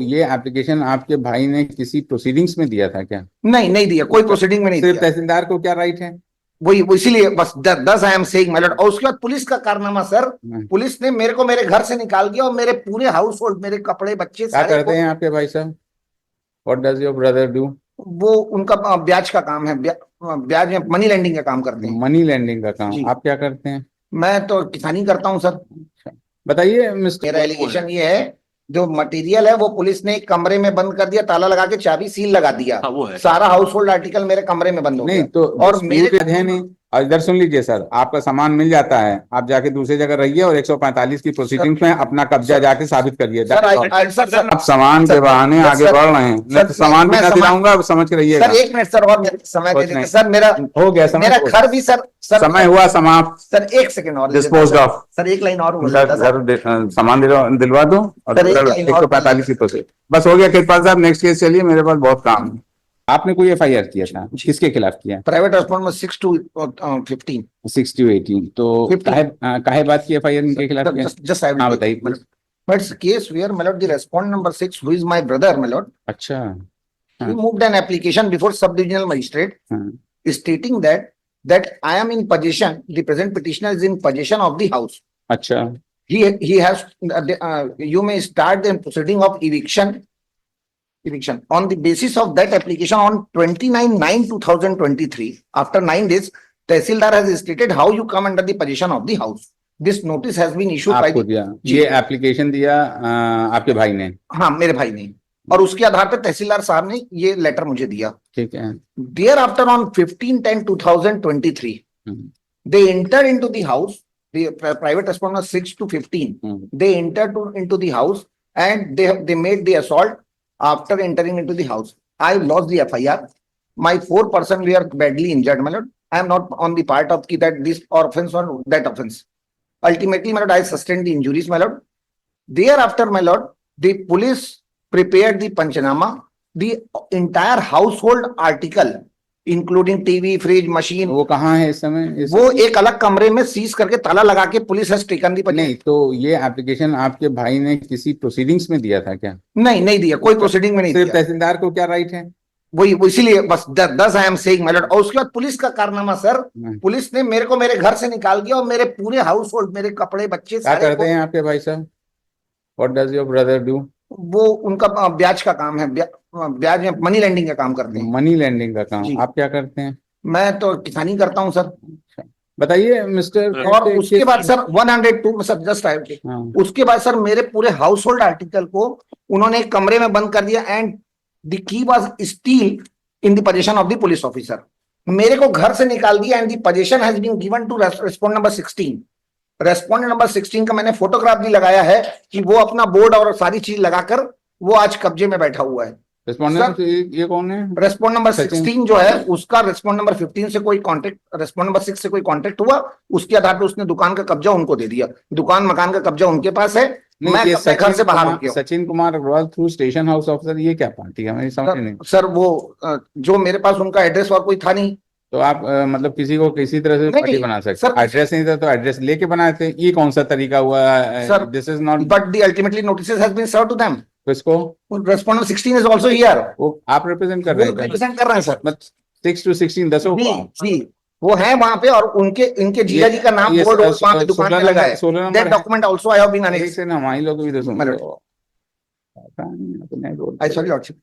ये एप्लीकेशन आपके भाई ने किसी प्रोसीडिंग्स में दिया था क्या? नहीं, नहीं दिया, कोई प्रोसीडिंग में नहीं सिर्फ दिया। तहसीलदार को क्या राइट है? वही इसीलिए बस 10 I am saying my Lord. और उसके बाद पुलिस का कारनामा सर, पुलिस ने मेरे को मेरे घर से निकाल दिया और मेरे पूरे हाउस होल्ड, मेरे कपड़े, बच्चे क्या सारे करते हैं आपके भाई साहब? What does your brother do? वो उनका ब्याज का काम है, ब्याज में मनी लेंडिंग का काम करते हैं। मनी लेंडिंग का काम। जी। आप क्या करते हैं? मैं तो किसानी करता हूँ सर। अच्छा, बताइए मिस्टर। मेरा एलिगेशन ये है, जो मटेरियल है वो पुलिस ने एक कमरे में बंद कर दिया, ताला लगा के चाबी सील लगा दिया। हाँ, वो है। सारा हाउस होल्ड आर्टिकल मेरे कमरे में बंद हो नहीं गया। तो और मेरे है नहीं। और इधर सुन लीजिए सर, आपका सामान मिल जाता है, आप जाके दूसरी जगह रहिए और 145 की प्रोसीडिंग्स में अपना कब्जा जाके साबित करिए। सर आप सामान के बहाने आगे बढ़ रहे हैं, नहीं तो सामान भी ना दिलाऊंगा, समझ के रहिएगा। सर 1 मिनट सर, और समय दे देते सर। मेरा हो गया समय, मेरा घर भी सर समय हुआ समाप्त। सर 1 सेकंड और डिस्पोज ऑफ। सर 1 लाइन और सामान दिलवा दो और 145 की प्रोसीड। बस हो गया कृपाल साहब, नेक्स्ट केस चलिए, मेरे पास बहुत काम है। आपने कोई एफआईआर किया था, किसके खिलाफ किया? प्राइवेट रेस्पॉन्ड में 6 to 15। 6 to 18 तो काहे बात की एफआईआर इनके खिलाफ किया? जस्ट आई विल बताइए। But it's a case where my lord, the respondent number 6, who is my brother, my lord, अच्छा, he moved an application before sub-divisional magistrate, stating that I am in possession, the present petitioner is in possession of the house. अच्छा, He has you may start the proceeding of eviction on the basis of that application on 29/9/2023. After 9 days, Tehsildar has stated how you come under the possession of the house. This notice has been issued by आपको दिया, ये application दिया आपके भाई ने? हाँ, मेरे भाई ने, और उसके आधार पर तहसीलदार साहब ने ये लेटर मुझे दिया। ठीक है। Thereafter on 15/10/2023, they entered into the house. The private respondent 6 to 15. They entered into the house and they made the assault. After entering into the house, I lost the FIR. My 4 persons were badly injured, my lord. I am not on the part of that this offense or that offense. Ultimately, my lord, I sustained the injuries, my lord. Thereafter, my lord, the police prepared the Panchanama. The entire household article, including TV, fridge, machine, वो कहाँ है इस समय? वो एक अलग कमरे में सीज करके ताला लगा के पुलिस has taken the। नहीं तो ये एप्लीकेशन आपके भाई ने किसी प्रोसीडिंग्स में दिया था क्या? नहीं, नहीं दिया, कोई प्रोसीडिंग में नहीं सिर्फ दिया। तहसीलदार को क्या राइट है? वही इसीलिए बस 10 I am saying my Lord. और उसके बाद पुलिस का कारनामा सर, पुलिस ने मेरे को मेरे घर से निकाल दिया और मेरे पूरे हाउस होल्ड, मेरे कपड़े, बच्चे क्या करते हैं आपके भाई साहब? What does your brother do? वो उनका ब्याज का काम है, ब्याज में मनी लेंडिंग का काम करते हैं। मनी लेंडिंग का काम। आप क्या करते हैं? मैं तो किसानी करता हूँ सर। बताइए मिस्टर। और उसके बाद सर 102 में सर जस्ट उसके बाद सर मेरे पूरे हाउस होल्ड आर्टिकल को उन्होंने एक कमरे में बंद कर दिया and the key was still in the position of the police officer. मेरे को घर से निकाल दिया and the position has been given to respondent number 16। Respondent number 16 का मैंने फोटोग्राफ भी लगाया है कि वो अपना बोर्ड और सारी चीज लगाकर वो आज कब्जे में बैठा हुआ है। रेस्पोंडेंट ये कौन है? रेस्पोंडेंट नंबर 16 जो है उसका रेस्पोंडेंट नंबर 15 से कोई कांटेक्ट, रेस्पोंडेंट नंबर 6 से कोई कांटेक्ट हुआ, उसके आधार पर उसने दुकान का कब्जा उनको दे दिया। दुकान मकान का कब्जा उनके पास है। मैं घर से बाहर हो गया। Sachin Kumar Agarwal through station house officer, ये क्या पार्टी है? मेरी समझ नहीं सर वो जो मेरे पास उनका एड्रेस और कोई था नहीं। तो आप मतलब किसी को किसी तरह से पार्टी बना सकते हैं? एड्रेस नहीं था तो एड्रेस लेके बनाए थे, ये कौन सा तरीका हुआ? Sir this is not, but the ultimately notices has been served to them. किसको? Respondent 16 is also here. वो आप रिप्रेजेंट कर रहे हैं? रिप्रेजेंट कर रहे हैं सर। 6 to 16 दसों जी वो है वहां पे, और इनके जीजा जी का नाम बोर्ड वहां पे दुकान पे लगा है। That document also I have been annexed. से ना हमारे लोग भी दसों आई सॉरी लॉर्डशिप।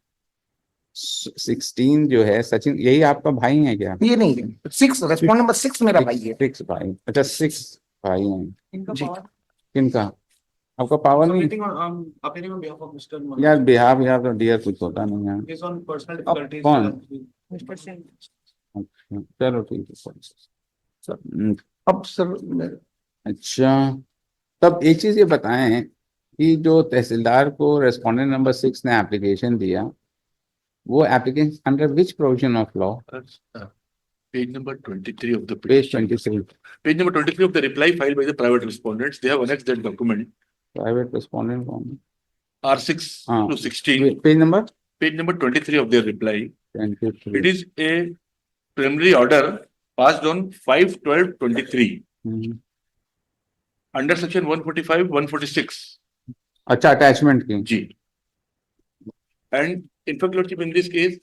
16 जो है सचिन, यही आपका भाई है क्या? ये नहीं, 6 रेस्पोंडेंट नंबर 6 मेरा भाई है। 6 भाई, अच्छा 6 भाई हैं। जी किनका? आपका पावर नहीं यार, बिहार तो डियर कुछ होता नहीं है। कौन? अच्छा चलो ठीक है। अब सर अच्छा, तब एक चीज ये बताएं कि जो तहसीलदार को रेस्पोंडेंट नंबर 6 ने एप्लीकेशन दिया, वो application under which provision of law? Page number 23 of the petition. Page number 23 of the reply filed by the private respondents. They have annexed that document. Private respondent कौन? R6 to 16. Page number? Page number 23 of their reply. 23. It is a preliminary order passed on 5/12/23 under section 145, 146. अच्छा, attachment की? जी। And in fact, Lordship, in this case,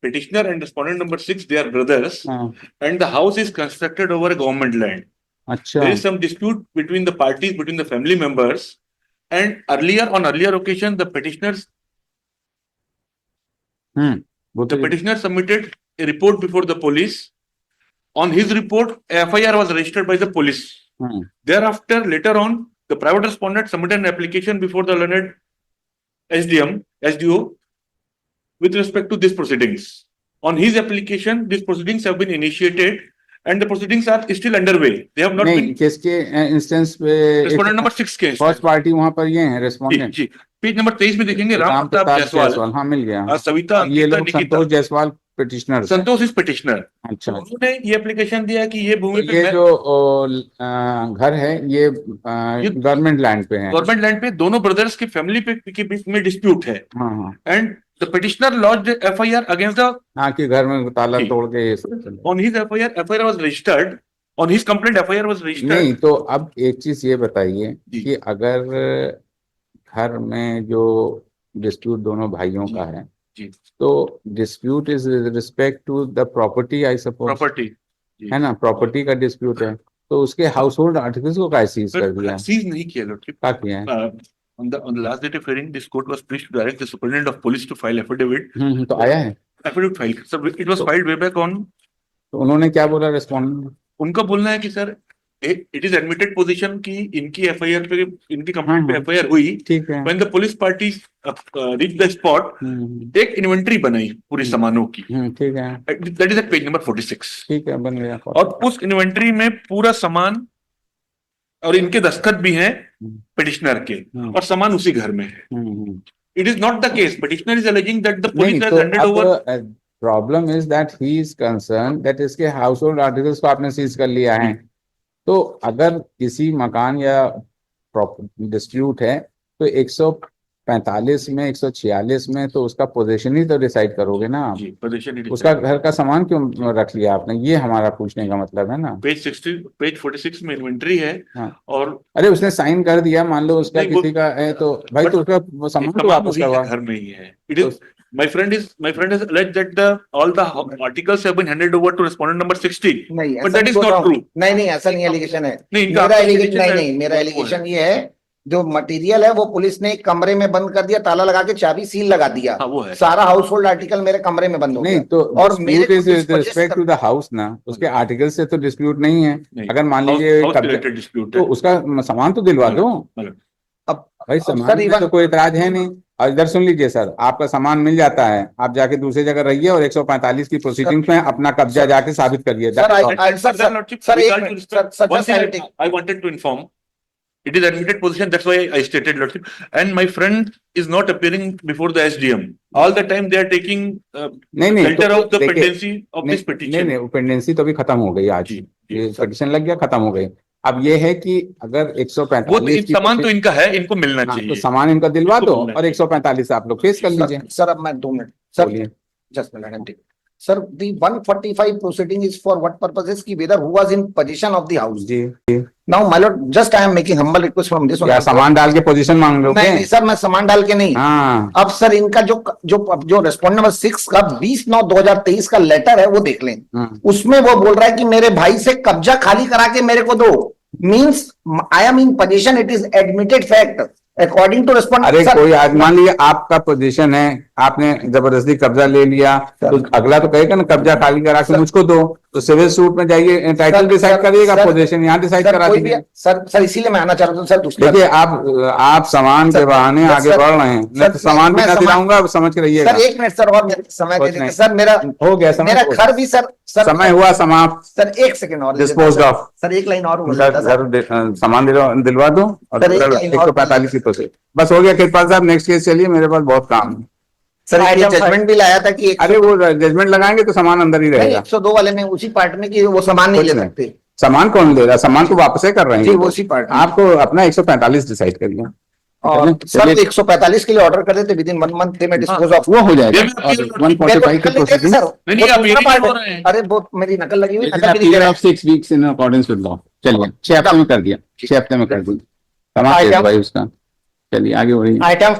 petitioner and respondent number 6, they are brothers, हाँ, and the house is constructed over a government land. अच्छा, There is some dispute between the parties, between the family members, and on earlier occasion, the petitioners वो The तो petitioner submitted a report before the police. On his report, a FIR was registered by the police. Thereafter, later on, the private respondent submitted an application before the learned SDO, with respect to these proceedings. On his application, these proceedings have been initiated and the proceedings are still underway. They have not नहीं, been. किसके instance पे Respondent number 6 के first party वहां पर ये है respondent, जी, page number 23 में देखेंगे राम प्रताप जायसवाल, हाँ मिल गया, सविता, और ये अंकिता, लोग Nikita. Santosh Jaiswal petitioner, Santosh is petitioner. अच्छा, उन्होंने ये एप्लीकेशन दिया कि ये भूमि ये जो घर है ये गवर्नमेंट लैंड पे है, गवर्नमेंट लैंड पे दोनों ब्रदर्स की फैमिली के बीच में डिस्प्यूट है, हाँ, and the petitioner launched FIR against the हाँ कि घर में ताला जी। तोड़ के ये सब चले। On his FIR was registered, on his complaint FIR was registered. नहीं तो अब एक चीज ये बताइए जी। कि अगर घर में जो डिस्प्यूट दोनों भाइयों का है, जी, तो dispute is respect to the property, I suppose, property है ना, प्रॉपर्टी का डिस्प्यूट है, तो उसके हाउस होल्ड आर्टिकल्स को कैसे सीज कर दिया, सीज नहीं किया लॉर्डशिप। क्या किया है? On the last date of hearing, this court was pleased to direct the superintendent of police to file affidavit. तो आया है, Affidavit filed. So it was filed way back on. तो उन्होंने क्या बोला रेस्पोंडेंट? उनका बोलना है कि sir it is admitted position की इनकी FIR पे, इनकी कंप्लेंट पे FIR हुई। ठीक है, When the police parties reached the spot, एक इन्वेंटरी बनाई पूरी सामानों की। ठीक है, That is at page number 46. ठीक है, बन गया, और उस इन्वेंटरी में पूरा सामान और इनके दस्तखत भी हैं पिटिशनर के, और सामान उसी घर में है। It is not the case. Petitioner is alleging that the police has handed over. Problem is that he is concern that इसके हाउस होल्ड आर्टिकल्स को आपने सीज कर लिया है, तो अगर किसी मकान या डिस्प्यूट है तो 145 में 146 में तो उसका पोजीशन ही तो डिसाइड करोगे ना आप, जी, पोजीशन ही उसका घर का सामान क्यों रख लिया आपने, ये हमारा पूछने का मतलब है ना। पेज 46 में इन्वेंटरी है। हाँ। और अरे उसने साइन कर दिया, मान लो उसका किसी का है तो भाई, तो उसका वो सामान तो वापस करवा। घर में ही है। It is my friend has alleged that all the articles have been handed over to respondent number 60. नहीं, But that is not true. नहीं ऐसा नहीं एलिगेशन है। नहीं, मेरा एलिगेशन है। नहीं, मेरा एलिगेशन ये है, जो मटेरियल है वो पुलिस ने एक कमरे में बंद कर दिया, ताला लगा के चाबी सील लगा दिया। हाँ, वो है। सारा हाउस होल्ड आर्टिकल मेरे कमरे में बंद हो नहीं गया। तो और मेरे रिस्पेक्ट टू द हाउस ना, उसके आर्टिकल से तो डिस्प्यूट नहीं है। नहीं, अगर मान लीजिए तो उसका सामान तो दिलवा दो। अब भाई सामान में तो कोई इतराज है नहीं। और इधर सुन लीजिए सर, आपका सामान मिल जाता है, आप जाके दूसरी जगह रहिए और 145 की प्रोसीडिंग्स में अपना कब्जा जाके साबित करिए। I wanted to inform, it is admitted position, that's why I stated, Lordship. And my friend is not appearing before the SDM. All the time they are taking shelter of the pendency of this petition. नहीं, pendency तो अभी खत्म हो गई आज, ये petition लग गया, खत्म हो गई। अब ये है कि अगर 145 सामान तो इनका है, इनको मिलना चाहिए, तो सामान इनका दिलवा दो और 145 आप लोग फेस कर लीजिए। सर अब मैं 2 minute sir, just minute sir, the 145 proceeding is for what purposes की whether who was in possession of the house. जी, now my lord, just I am making humble request from this one. क्या सामान डाल के position मांग लोगे? नहीं sir, मैं सामान डाल के नहीं। हाँ, अब सर इनका जो रेस्पोंडेंट नंबर 6 का 20/9/2023 का लेटर है वो देख लें। उसमें वो बोल रहा है कि मेरे भाई से कब्जा खाली करा के मेरे को दो, means I am in position, it is admitted fact according to respondent. अरे कोई आज मान लीजिए आपका पोजीशन है, आपने जबरदस्ती कब्जा ले लिया, तो अगला तो कहेगा ना कब्जा खाली करा के मुझको दो, तो सिविल सूट में जाइए, टाइटल डिसाइड करिएगा, पोजीशन यहाँ डिसाइड करा दीजिए। सर इसीलिए मैं आना चाह रहा हूँ सर। देखिए आप सामान के बहाने आगे बढ़ रहे हैं, मैं तो सामान भी ना दिलाऊंगा, समझ के रहिएगा। सर 1 मिनट सर, और समय दे दीजिए सर, मेरा हो गया समय, मेरा घर भी सर समय हुआ समाप्त सर। 1 सेकंड और डिस्पोज ऑफ सर, 1 लाइन और सामान दिलवा दो और 145 की प्रोसेस बस हो गया। कृपाल साहब नेक्स्ट केस चलिए, मेरे पास बहुत काम है सर। जजमेंट भी लाया था कि अरे वो जजमेंट लगाएंगे तो सामान अंदर ही रहेगा। 102 वाले में उसी पार्ट में कि वो सामान नहीं ले सकते। सामान कौन ले रहा, सामान तो वापस कर रहे हैं उसी पार्ट। आपको अपना 145 डिसाइड करिए। और सर 145 के लिए ऑर्डर कर देते, विद इन 1 मंथ में डिस्पोज ऑफ वो हो जाएगा। 145 की प्रोसेसिंग। अरे वो मेरी नकल लगी हुई, 6 weeks in accordance with law. चलिए 6 हफ्ते में कर दिया, 6 हफ्ते में कर दिया, तमाम भाई उसका। चलिए आगे बढ़िए। आइटम